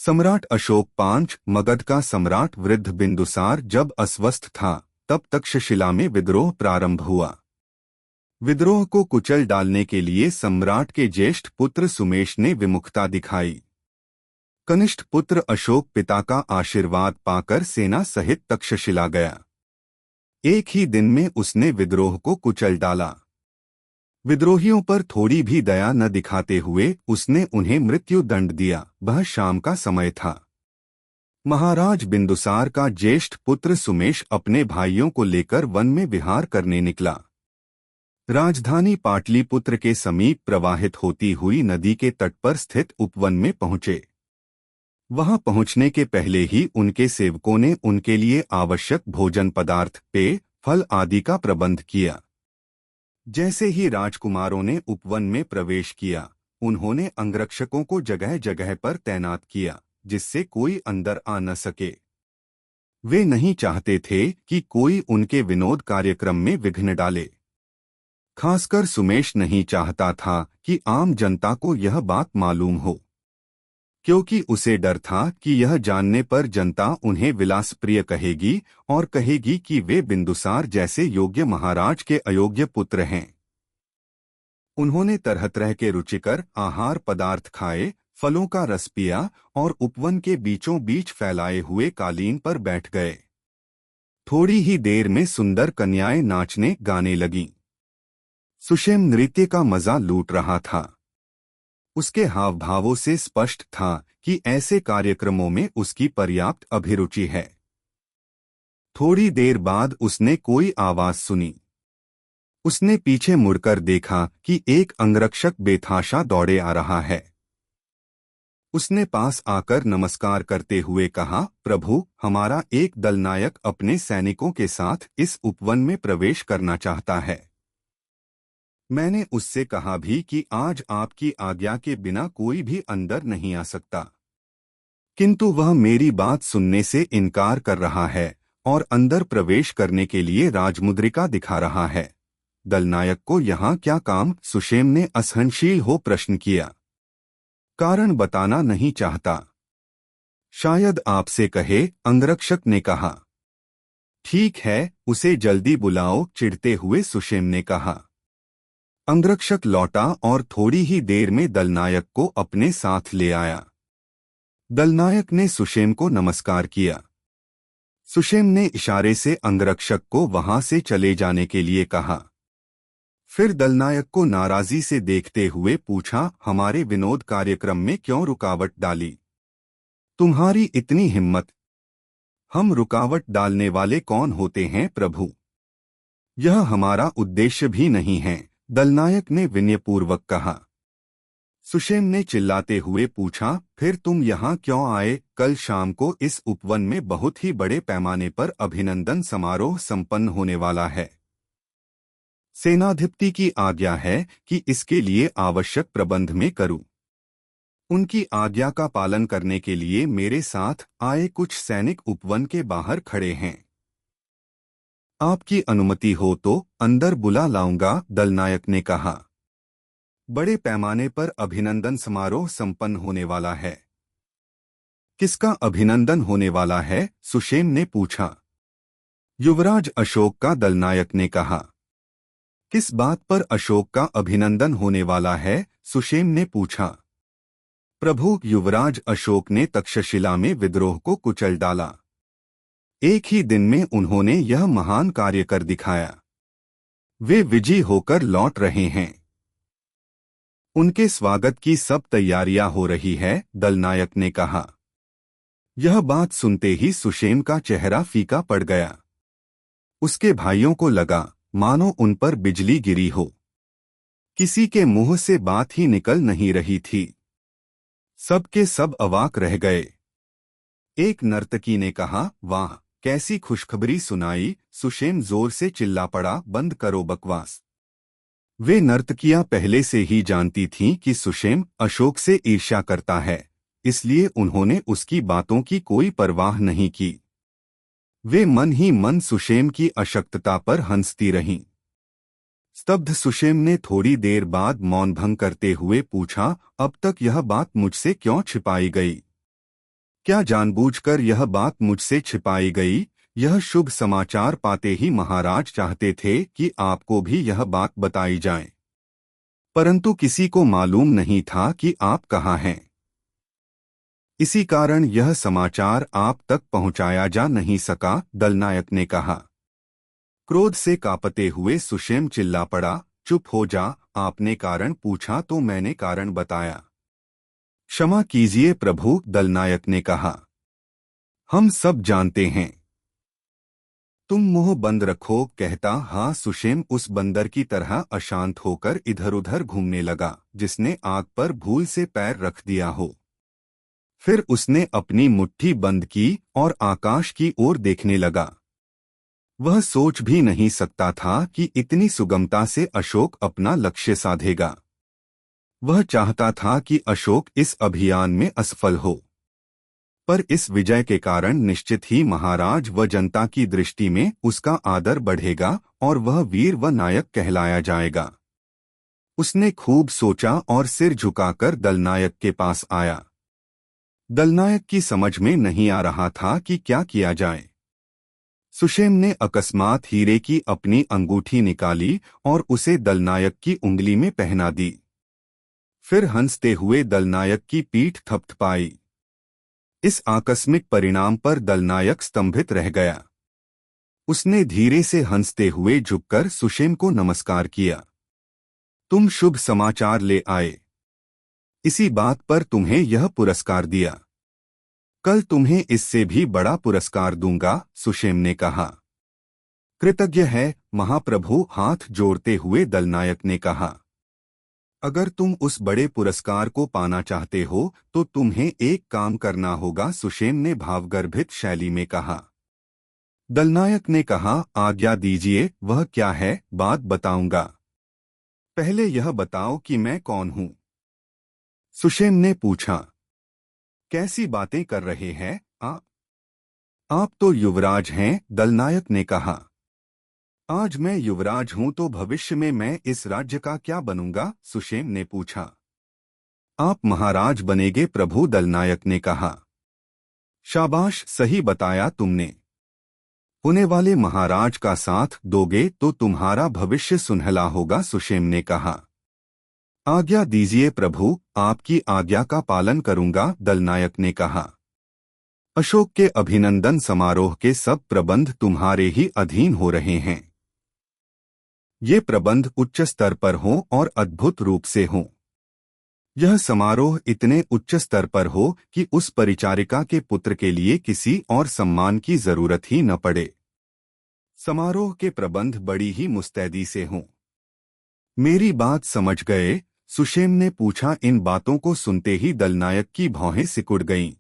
सम्राट अशोक पांच मगध का सम्राट वृद्ध बिंदुसार जब अस्वस्थ था तब तक्षशिला में विद्रोह प्रारंभ हुआ। विद्रोह को कुचल डालने के लिए सम्राट के ज्येष्ठ पुत्र सुमेश ने विमुखता दिखाई। कनिष्ठ पुत्र अशोक पिता का आशीर्वाद पाकर सेना सहित तक्षशिला गया। एक ही दिन में उसने विद्रोह को कुचल डाला। विद्रोहियों पर थोड़ी भी दया न दिखाते हुए उसने उन्हें मृत्यु दंड दिया। वह शाम का समय था। महाराज बिंदुसार का ज्येष्ठ पुत्र सुमेश अपने भाइयों को लेकर वन में विहार करने निकला। राजधानी पाटलिपुत्र के समीप प्रवाहित होती हुई नदी के तट पर स्थित उपवन में पहुंचे। वहां पहुंचने के पहले ही उनके सेवकों ने उनके लिए आवश्यक भोजन पदार्थ, पेय, फल आदि का प्रबंध किया। जैसे ही राजकुमारों ने उपवन में प्रवेश किया, उन्होंने अंगरक्षकों को जगह जगह पर तैनात किया, जिससे कोई अंदर आ न सके। वे नहीं चाहते थे कि कोई उनके विनोद कार्यक्रम में विघ्न डाले। खासकर सुमेश नहीं चाहता था कि आम जनता को यह बात मालूम हो, क्योंकि उसे डर था कि यह जानने पर जनता उन्हें विलासप्रिय कहेगी और कहेगी कि वे बिंदुसार जैसे योग्य महाराज के अयोग्य पुत्र हैं। उन्होंने तरह तरह के रुचिकर आहार पदार्थ खाए, फलों का रस पिया और उपवन के बीचों बीच फैलाए हुए कालीन पर बैठ गए। थोड़ी ही देर में सुंदर कन्याएं नाचने गाने लगीं। सुषेम नृत्य का मजा लूट रहा था। उसके हाव भावों से स्पष्ट था कि ऐसे कार्यक्रमों में उसकी पर्याप्त अभिरुचि है। थोड़ी देर बाद उसने कोई आवाज सुनी। उसने पीछे मुड़कर देखा कि एक अंगरक्षक बेतहाशा दौड़े आ रहा है। उसने पास आकर नमस्कार करते हुए कहा, प्रभु, हमारा एक दलनायक अपने सैनिकों के साथ इस उपवन में प्रवेश करना चाहता है। मैंने उससे कहा भी कि आज आपकी आज्ञा के बिना कोई भी अंदर नहीं आ सकता, किंतु वह मेरी बात सुनने से इनकार कर रहा है और अंदर प्रवेश करने के लिए राजमुद्रिका दिखा रहा है। दलनायक को यहाँ क्या काम? सुषेम ने असहनशील हो प्रश्न किया। कारण बताना नहीं चाहता। शायद आपसे कहे, अंगरक्षक ने कहा। ठीक है, उसे जल्दी बुलाओ, चिढ़ते हुए सुषेम ने कहा। अंगरक्षक लौटा और थोड़ी ही देर में दलनायक को अपने साथ ले आया। दलनायक ने सुषेम को नमस्कार किया। सुषेम ने इशारे से अंगरक्षक को वहां से चले जाने के लिए कहा। फिर दलनायक को नाराजी से देखते हुए पूछा, हमारे विनोद कार्यक्रम में क्यों रुकावट डाली? तुम्हारी इतनी हिम्मत? हम रुकावट डालने वाले कौन होते हैं प्रभु? यह हमारा उद्देश्य भी नहीं है, दलनायक ने विनयपूर्वक कहा। सुषेम ने चिल्लाते हुए पूछा, फिर तुम यहाँ क्यों आए? कल शाम को इस उपवन में बहुत ही बड़े पैमाने पर अभिनंदन समारोह संपन्न होने वाला है। सेनाधिपति की आज्ञा है कि इसके लिए आवश्यक प्रबंध मैं करूं। उनकी आज्ञा का पालन करने के लिए मेरे साथ आए कुछ सैनिक उपवन के बाहर खड़े हैं। आपकी अनुमति हो तो अंदर बुला लाऊंगा, दलनायक ने कहा। बड़े पैमाने पर अभिनंदन समारोह संपन्न होने वाला है। किसका अभिनंदन होने वाला है? सुषेम ने पूछा। युवराज अशोक का, दलनायक ने कहा। किस बात पर अशोक का अभिनंदन होने वाला है? सुषेम ने पूछा। प्रभु, युवराज अशोक ने तक्षशिला में विद्रोह को कुचल डाला। एक ही दिन में उन्होंने यह महान कार्य कर दिखाया। वे विजयी होकर लौट रहे हैं। उनके स्वागत की सब तैयारियां हो रही है, दलनायक ने कहा। यह बात सुनते ही सुषेम का चेहरा फीका पड़ गया। उसके भाइयों को लगा मानो उन पर बिजली गिरी हो। किसी के मुंह से बात ही निकल नहीं रही थी। सब के सब अवाक रह गए। एक नर्तकी ने कहा, वाह, कैसी खुशखबरी सुनाई? सुषेम जोर से चिल्ला पड़ा, बंद करो बकवास। वे नर्तकियां पहले से ही जानती थीं कि सुषेम अशोक से ईर्ष्या करता है, इसलिए उन्होंने उसकी बातों की कोई परवाह नहीं की। वे मन ही मन सुषेम की अशक्तता पर हंसती रहीं। स्तब्ध सुषेम ने थोड़ी देर बाद मौन भंग करते हुए पूछा, अब तक यह बात मुझसे क्यों छिपाई गई? क्या जानबूझकर यह बात मुझसे छिपाई गई? यह शुभ समाचार पाते ही महाराज चाहते थे कि आपको भी यह बात बताई जाए, परंतु किसी को मालूम नहीं था कि आप कहाँ हैं। इसी कारण यह समाचार आप तक पहुंचाया जा नहीं सका, दलनायक ने कहा। क्रोध से कांपते हुए सुषेम चिल्ला पड़ा, चुप हो जा, आपने कारण पूछा तो मैंने कारण बताया। क्षमा कीजिए प्रभु, दलनायक ने कहा। हम सब जानते हैं। तुम मुंह बंद रखो, कहता हाँ सुषेम उस बंदर की तरह अशांत होकर इधर उधर घूमने लगा जिसने आग पर भूल से पैर रख दिया हो। फिर उसने अपनी मुट्ठी बंद की और आकाश की ओर देखने लगा। वह सोच भी नहीं सकता था कि इतनी सुगमता से अशोक अपना लक्ष्य साधेगा। वह चाहता था कि अशोक इस अभियान में असफल हो, पर इस विजय के कारण निश्चित ही महाराज व जनता की दृष्टि में उसका आदर बढ़ेगा और वह वीर व नायक कहलाया जाएगा। उसने खूब सोचा और सिर झुकाकर दलनायक के पास आया। दलनायक की समझ में नहीं आ रहा था कि क्या किया जाए। सुषेम ने अकस्मात हीरे की अपनी अंगूठी निकाली और उसे दलनायक की उंगली में पहना दी। फिर हंसते हुए दलनायक की पीठ थपथपाई। इस आकस्मिक परिणाम पर दलनायक स्तंभित रह गया। उसने धीरे से हंसते हुए झुककर सुषेम को नमस्कार किया। तुम शुभ समाचार ले आए, इसी बात पर तुम्हें यह पुरस्कार दिया। कल तुम्हें इससे भी बड़ा पुरस्कार दूंगा, सुषेम ने कहा। कृतज्ञ है महाप्रभु, हाथ जोड़ते हुए दलनायक ने कहा। अगर तुम उस बड़े पुरस्कार को पाना चाहते हो तो तुम्हें एक काम करना होगा, सुषेम ने भावगर्भित शैली में कहा। दलनायक ने कहा, आज्ञा दीजिए, वह क्या है? बात बताऊंगा, पहले यह बताओ कि मैं कौन हूं? सुषेम ने पूछा। कैसी बातें कर रहे हैं आप तो युवराज हैं, दलनायक ने कहा। आज मैं युवराज हूं तो भविष्य में मैं इस राज्य का क्या बनूंगा? सुषेम ने पूछा। आप महाराज बनेगे प्रभु, दलनायक ने कहा। शाबाश, सही बताया तुमने। होने वाले महाराज का साथ दोगे तो तुम्हारा भविष्य सुनहला होगा, सुषेम ने कहा। आज्ञा दीजिए प्रभु, आपकी आज्ञा का पालन करूंगा, दलनायक ने कहा। अशोक के अभिनंदन समारोह के सब प्रबंध तुम्हारे ही अधीन हो रहे हैं। ये प्रबंध उच्च स्तर पर हों और अद्भुत रूप से हों। यह समारोह इतने उच्च स्तर पर हो कि उस परिचारिका के पुत्र के लिए किसी और सम्मान की जरूरत ही न पड़े। समारोह के प्रबंध बड़ी ही मुस्तैदी से हों। मेरी बात समझ गए? सुषेम ने पूछा। इन बातों को सुनते ही दलनायक की भौहें सिकुड़ गईं।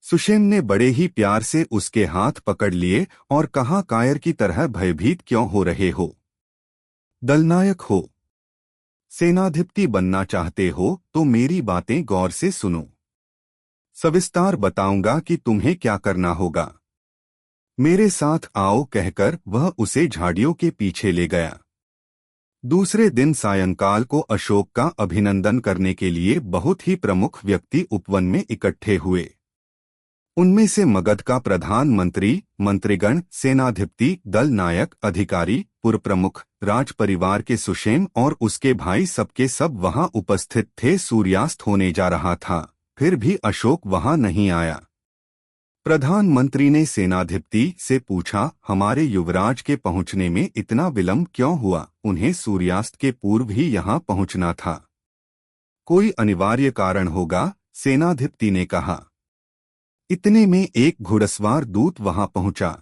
सुषेम ने बड़े ही प्यार से उसके हाथ पकड़ लिए और कहा, कायर की तरह भयभीत क्यों हो रहे हो? दलनायक हो, सेनाधिपति बनना चाहते हो तो मेरी बातें गौर से सुनो। सविस्तार बताऊंगा कि तुम्हें क्या करना होगा। मेरे साथ आओ, कहकर वह उसे झाड़ियों के पीछे ले गया। दूसरे दिन सायंकाल को अशोक का अभिनंदन करने के लिए बहुत ही प्रमुख व्यक्ति उपवन में इकट्ठे हुए। उनमें से मगध का प्रधानमंत्री, मंत्रीगण, सेनाधिपति, दल नायक, अधिकारी, पुर प्रमुख, राज परिवार के सुषेम और उसके भाई सबके सब वहां उपस्थित थे। सूर्यास्त होने जा रहा था, फिर भी अशोक वहां नहीं आया। प्रधानमंत्री ने सेनाधिपति से पूछा, हमारे युवराज के पहुंचने में इतना विलंब क्यों हुआ? उन्हें सूर्यास्त के पूर्व ही यहां पहुंचना था। कोई अनिवार्य कारण होगा, सेनाधिपति ने कहा। इतने में एक घुड़सवार दूत वहां पहुंचा।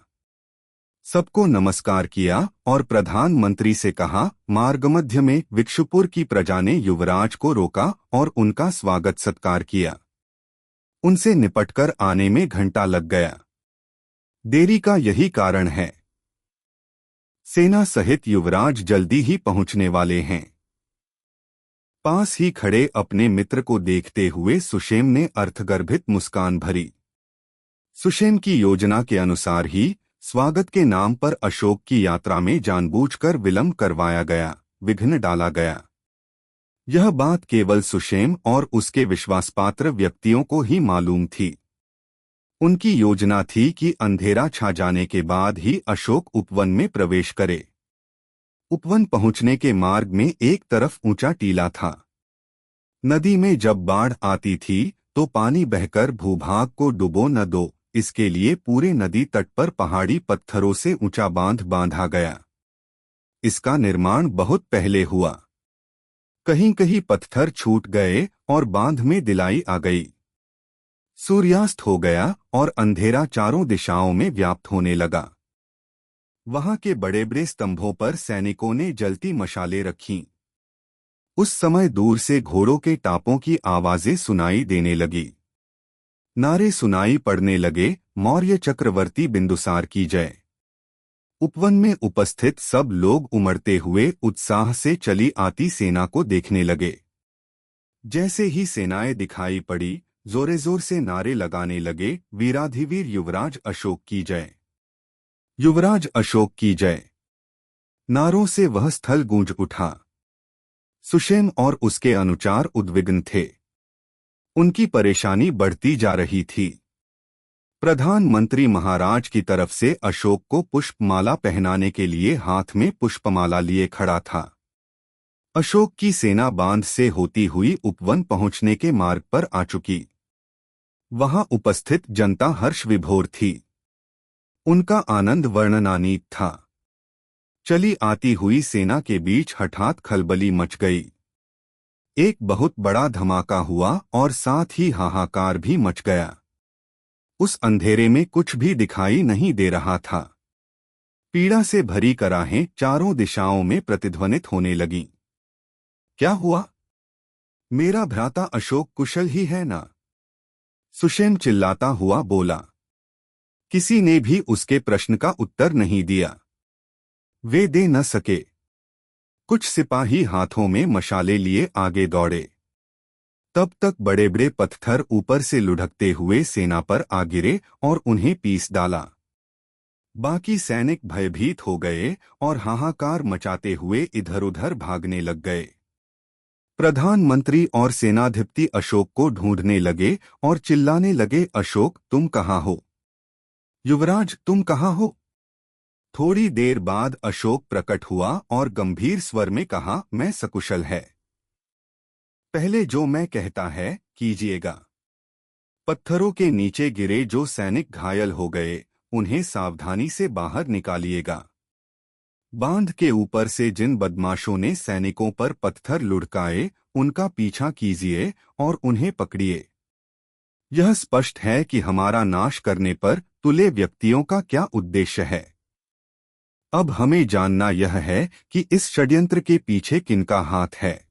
सबको नमस्कार किया और प्रधानमंत्री से कहा, मार्गमध्य में विक्षुपुर की प्रजा ने युवराज को रोका और उनका स्वागत सत्कार किया। उनसे निपटकर आने में घंटा लग गया। देरी का यही कारण है। सेना सहित युवराज जल्दी ही पहुंचने वाले हैं। पास ही खड़े अपने मित्र को देखते हुए सुषेम ने अर्थगर्भित मुस्कान भरी। सुषेम की योजना के अनुसार ही स्वागत के नाम पर अशोक की यात्रा में जानबूझकर विलंब करवाया गया, विघ्न डाला गया। यह बात केवल सुषेम और उसके विश्वासपात्र व्यक्तियों को ही मालूम थी। उनकी योजना थी कि अंधेरा छा जाने के बाद ही अशोक उपवन में प्रवेश करे। उपवन पहुंचने के मार्ग में एक तरफ ऊंचा टीला था। नदी में जब बाढ़ आती थी तो पानी बहकर भूभाग को डुबो न दो, इसके लिए पूरे नदी तट पर पहाड़ी पत्थरों से ऊंचा बांध बांधा गया। इसका निर्माण बहुत पहले हुआ। कहीं कहीं पत्थर छूट गए और बांध में दिलाई आ गई। सूर्यास्त हो गया और अंधेरा चारों दिशाओं में व्याप्त होने लगा। वहां के बड़े बड़े स्तंभों पर सैनिकों ने जलती मशालें रखीं। उस समय दूर से घोड़ों के टापों की आवाजें सुनाई देने लगी। नारे सुनाई पड़ने लगे, मौर्य चक्रवर्ती बिंदुसार की जय। उपवन में उपस्थित सब लोग उमड़ते हुए उत्साह से चली आती सेना को देखने लगे। जैसे ही सेनाएं दिखाई पड़ी, जोरे जोर से नारे लगाने लगे, वीराधिवीर युवराज अशोक की जय, युवराज अशोक की जय। नारों से वह स्थल गूंज उठा। सुषेण और उसके अनुचार उद्विग्न थे। उनकी परेशानी बढ़ती जा रही थी। प्रधानमंत्री महाराज की तरफ से अशोक को पुष्पमाला पहनाने के लिए हाथ में पुष्पमाला लिए खड़ा था। अशोक की सेना बांध से होती हुई उपवन पहुंचने के मार्ग पर आ चुकी। वहां उपस्थित जनता हर्ष विभोर थी। उनका आनंद वर्णनातीत था। चली आती हुई सेना के बीच हठात खलबली मच गई। एक बहुत बड़ा धमाका हुआ और साथ ही हाहाकार भी मच गया। उस अंधेरे में कुछ भी दिखाई नहीं दे रहा था। पीड़ा से भरी कराहें चारों दिशाओं में प्रतिध्वनित होने लगीं। क्या हुआ? मेरा भ्राता अशोक कुशल ही है ना? सुषेण चिल्लाता हुआ बोला। किसी ने भी उसके प्रश्न का उत्तर नहीं दिया। वे दे न सके। कुछ सिपाही हाथों में मशाले लिए आगे दौड़े। तब तक बड़े बड़े पत्थर ऊपर से लुढ़कते हुए सेना पर आ गिरे और उन्हें पीस डाला। बाकी सैनिक भयभीत हो गए और हाहाकार मचाते हुए इधर उधर भागने लग गए। प्रधानमंत्री और सेनाधिपति अशोक को ढूंढने लगे और चिल्लाने लगे, अशोक तुम कहाँ हो? युवराज तुम कहाँ हो? थोड़ी देर बाद अशोक प्रकट हुआ और गंभीर स्वर में कहा, मैं सकुशल है। पहले जो मैं कहता है कीजिएगा। पत्थरों के नीचे गिरे जो सैनिक घायल हो गए उन्हें सावधानी से बाहर निकालिएगा। बांध के ऊपर से जिन बदमाशों ने सैनिकों पर पत्थर लुढ़काए उनका पीछा कीजिए और उन्हें पकड़िए। यह स्पष्ट है कि हमारा नाश करने पर तुले व्यक्तियों का क्या उद्देश्य है। अब हमें जानना यह है कि इस षड्यंत्र के पीछे किनका हाथ है।